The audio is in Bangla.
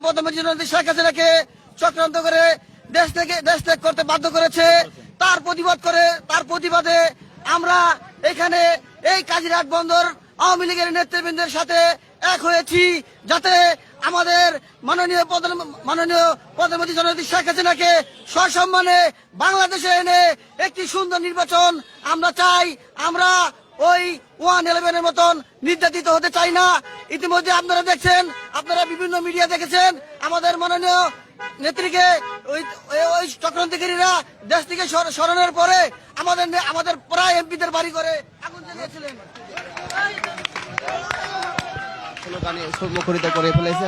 প্রধানমন্ত্রী শেখ হাসিনাকে চক্রান্ত করে দেশ ত্যাগ করতে বাধ্য করেছে। তার প্রতিবাদে আমরা এখানে এই কাজিরহাট বন্দর আওয়ামী লীগের নেতৃবৃন্দের সাথে এক হয়েছি, যাতে আমাদের মাননীয় প্রধানমন্ত্রী জননেত্রী শেখ হাসিনাকে সসম্মানে বাংলাদেশে এনে একটি সুন্দর নির্বাচন আমরা চাই। আমরা ওই 111-এর মতন নির্যাতিত হতে চাই না। ইতিমধ্যে আপনারা দেখছেন, আপনারা বিভিন্ন মিডিয়া দেখেছেন, আমাদের মাননীয় নেত্রীকে ওই চক্রান্তকারীরা দেশ থেকে সরানোর পরে আমাদের প্রায় এমপিদের বাড়ি করে আগুন জ্বালিয়েছিলেন, মুখরিত করে ফেলেছে।